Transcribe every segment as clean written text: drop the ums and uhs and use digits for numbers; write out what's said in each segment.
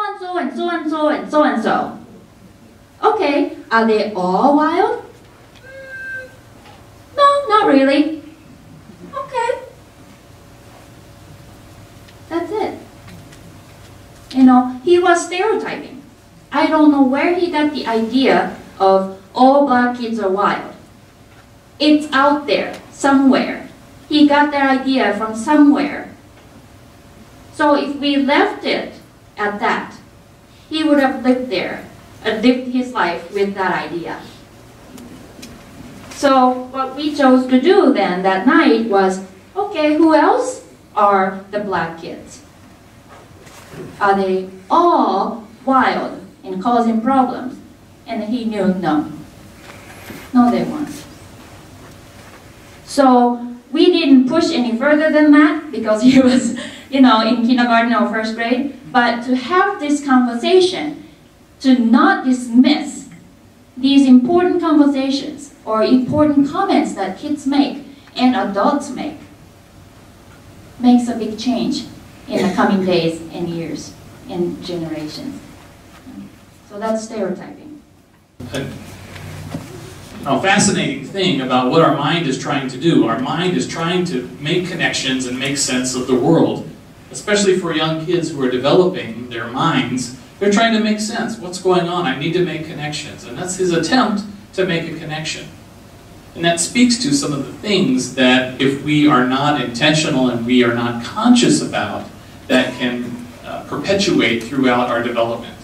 and so and so and so and so and so. Okay, are they all wild? No, not really. Okay. That's it. You know, he was stereotyping. I don't know where he got the idea of all black kids are wild. It's out there, somewhere. He got that idea from somewhere. So if we left it at that, he would have lived there, lived his life with that idea. So what we chose to do then that night was, okay, who else are the black kids? Are they all wild and causing problems? And he knew no. No, they weren't. So we didn't push any further than that because he was, you know, in kindergarten or first grade. But to have this conversation, to not dismiss these important conversations or important comments that kids make and adults make, makes a big change in the coming days and years and generations. So that's stereotyping. A fascinating thing about what our mind is trying to do. Our mind is trying to make connections and make sense of the world. Especially for young kids who are developing their minds, they're trying to make sense. What's going on? I need to make connections. And that's his attempt to make a connection. And that speaks to some of the things that if we are not intentional and we are not conscious about, that can perpetuate throughout our development.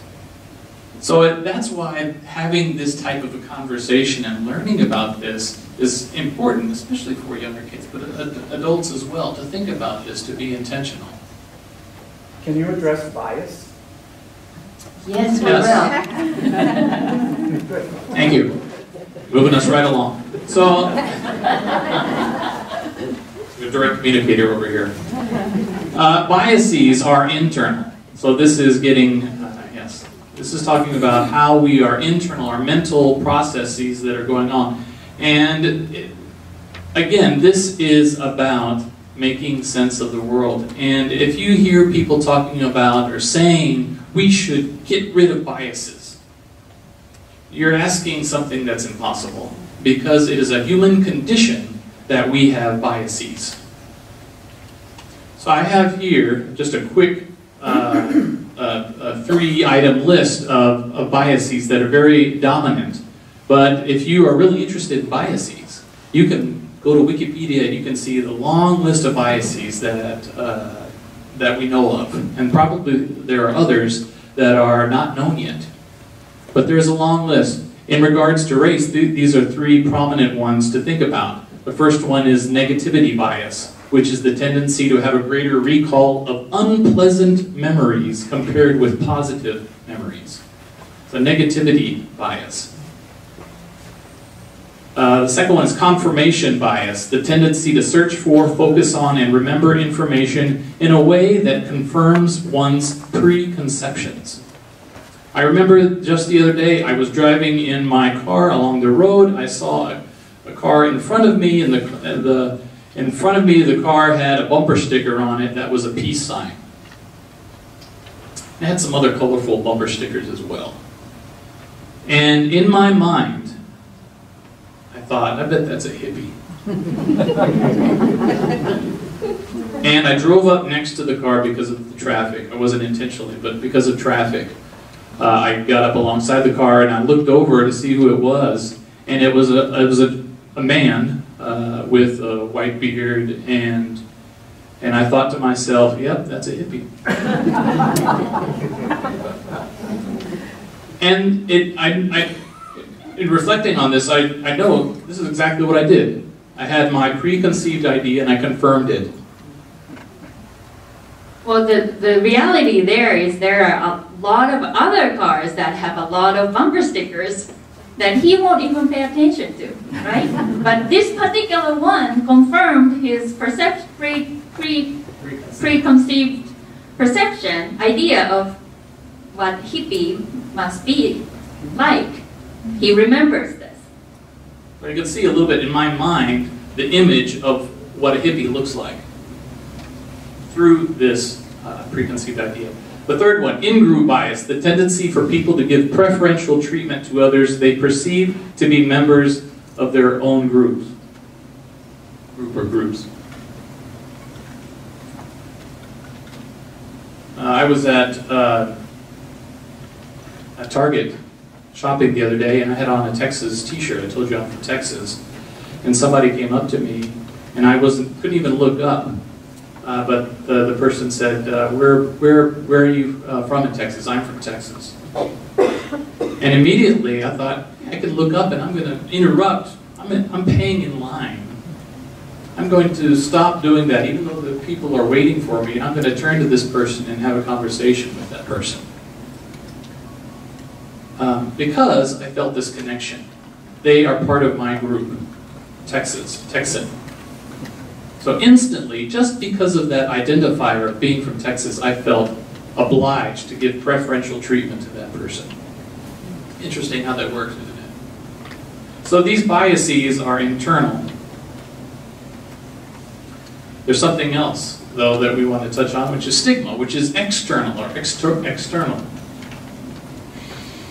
So that's why having this type of a conversation and learning about this is important, especially for younger kids, but adults as well, to think about this, to be intentional. Can you address bias? Yes, we will. Thank you. Moving us right along. So, the direct communicator over here. Biases are internal. So this is getting, yes, this is talking about how we are internal, our mental processes that are going on. And again, this is about making sense of the world. And if you hear people talking about or saying we should get rid of biases, you're asking something that's impossible, because it is a human condition that we have biases. So I have here just a quick three-item list of biases that are very dominant. But if you are really interested in biases, you can go to Wikipedia and you can see the long list of biases that we know of. And probably there are others that are not known yet. But there's a long list. In regards to race, these are three prominent ones to think about. The first one is negativity bias, which is the tendency to have a greater recall of unpleasant memories compared with positive memories. So negativity bias. The second one is confirmation bias, the tendency to search for, focus on, and remember information in a way that confirms one's preconceptions. I remember just the other day, I was driving in my car along the road. I saw a car in front of me, and in front of me the car had a bumper sticker on it that was a peace sign. It had some other colorful bumper stickers as well. And in my mind, I thought, I bet that's a hippie. And I drove up next to the car because of the traffic. I wasn't intentionally, but because of traffic. I got up alongside the car and I looked over to see who it was. And it was a man with a white beard, and I thought to myself, yep, that's a hippie. And in reflecting on this, I know this is exactly what I did. I had my preconceived idea and I confirmed it. Well, the reality there is there are a lot of other cars that have a lot of bumper stickers that he won't even pay attention to, right? But this particular one confirmed his preconceived perception, idea of what hippie must be like. He remembers this. But you can see a little bit in my mind the image of what a hippie looks like through this preconceived idea. The third one, in-group bias, the tendency for people to give preferential treatment to others they perceive to be members of their own groups. Group or groups. I was at Target shopping the other day, and I had on a Texas t-shirt. I told you I'm from Texas. And somebody came up to me, and I couldn't even look up. But the person said, where are you from in Texas? I'm from Texas. And immediately I thought, I could look up and I'm going to interrupt. I'm paying in line. I'm going to stop doing that, even though the people are waiting for me. I'm going to turn to this person and have a conversation with that person. Because I felt this connection. They are part of my group, Texan. So instantly, just because of that identifier of being from Texas, I felt obliged to give preferential treatment to that person. Interesting how that works, isn't it? So these biases are internal. There's something else, though, that we want to touch on, which is stigma, which is external or external.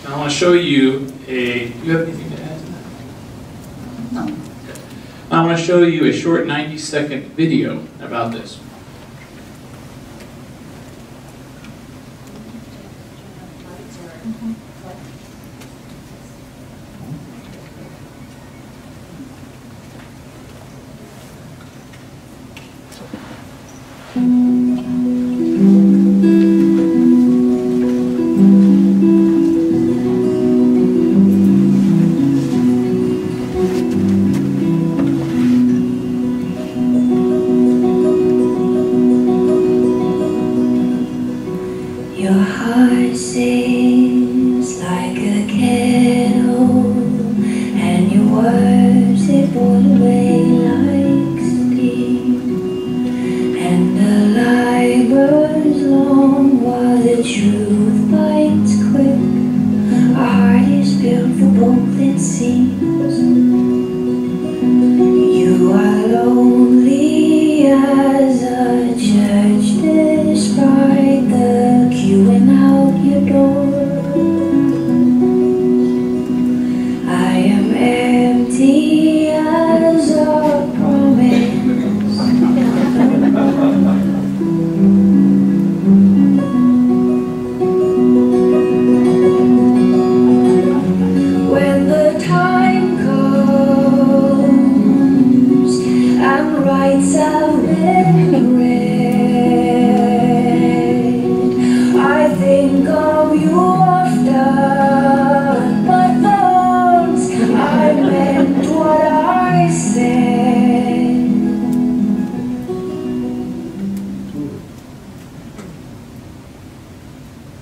And I want to show you do you have anything to add to that? No. I want to show you a short 90-second video about this. Your heart sings like a kettle, and your words they boil away like steam, and the lie burns long while the truth bites quick. Our heart is built for both, it seems. You are lonely as a church despite the queuing out your door. I am empty as a promise. When the time comes and rights have been read, I think of you often, but once I meant what I said.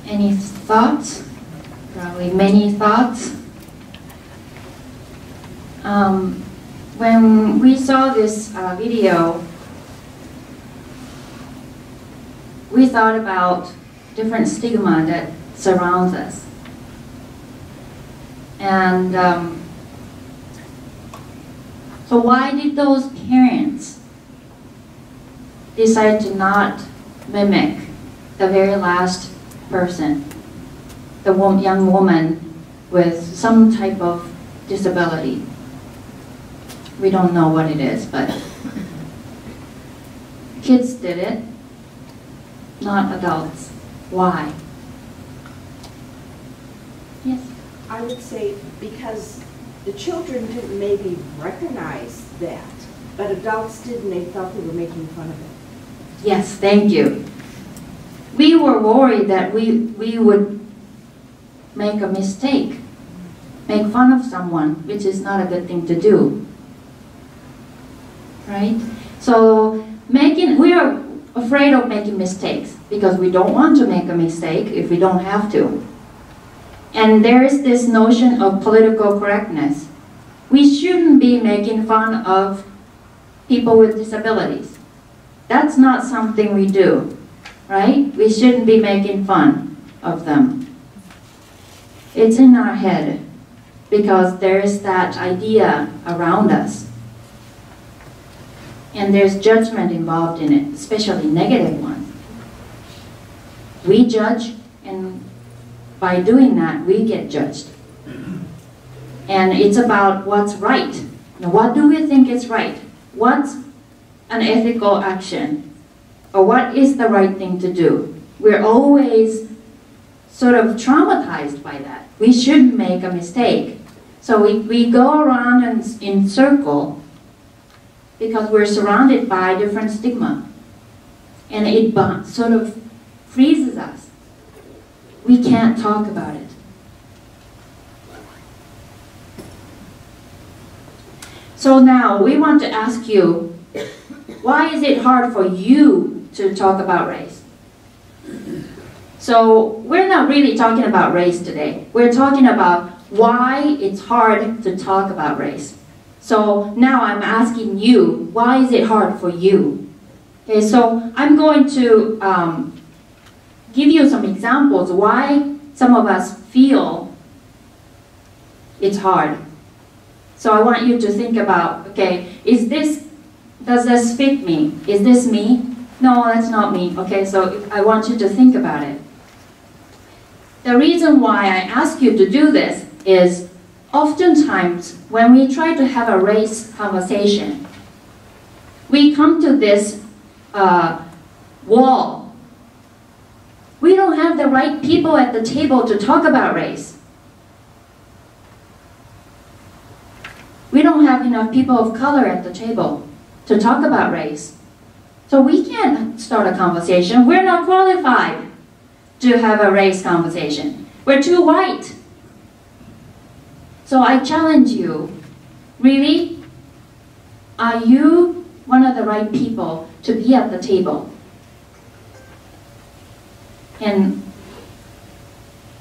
Any thoughts? Probably many thoughts. When we saw this video, we thought about different stigma that surrounds us. And so why did those parents decide to not mimic the very last person, the young woman with some type of disability? We don't know what it is, but kids did it, not adults. Why? Yes? I would say because the children didn't maybe recognize that, but adults did, and they thought they were making fun of it. Yes, thank you. We were worried that we would make a mistake, make fun of someone, which is not a good thing to do. Right? So we are afraid of making mistakes because we don't want to make a mistake if we don't have to. And there is this notion of political correctness. We shouldn't be making fun of people with disabilities. That's not something we do, right? We shouldn't be making fun of them. It's in our head because there is that idea around us. And there's judgment involved in it, especially negative ones. We judge, and by doing that, we get judged. And it's about what's right. Now, what do we think is right? What's an ethical action? Or what is the right thing to do? We're always sort of traumatized by that. We shouldn't make a mistake. So we go around in circle because we're surrounded by different stigma. And it sort of freezes us. We can't talk about it. So now we want to ask you, why is it hard for you to talk about race? So we're not really talking about race today. We're talking about why it's hard to talk about race. So now I'm asking you, why is it hard for you? Okay, so I'm going to give you some examples why some of us feel it's hard. So I want you to think about, okay, does this fit me? Is this me? No, that's not me. Okay, so I want you to think about it. The reason why I ask you to do this is oftentimes when we try to have a race conversation, we come to this wall. We don't have the right people at the table to talk about race. We don't have enough people of color at the table to talk about race. So we can't start a conversation. We're not qualified to have a race conversation. We're too white. So I challenge you, really, are you one of the right people to be at the table? And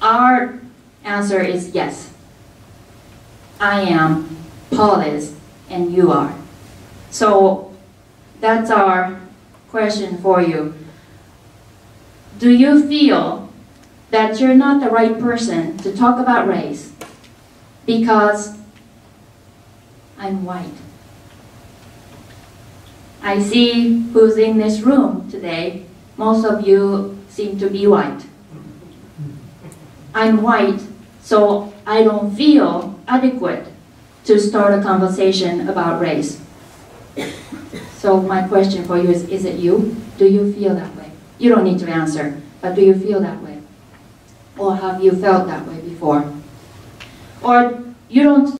our answer is yes. I am, Paul is, and you are. So that's our question for you. Do you feel that you're not the right person to talk about race because I'm white? I see who's in this room today. Most of you seem to be white. I'm white, so I don't feel adequate to start a conversation about race. So my question for you is it you? Do you feel that way? You don't need to answer, but do you feel that way? Or have you felt that way before? Or you don't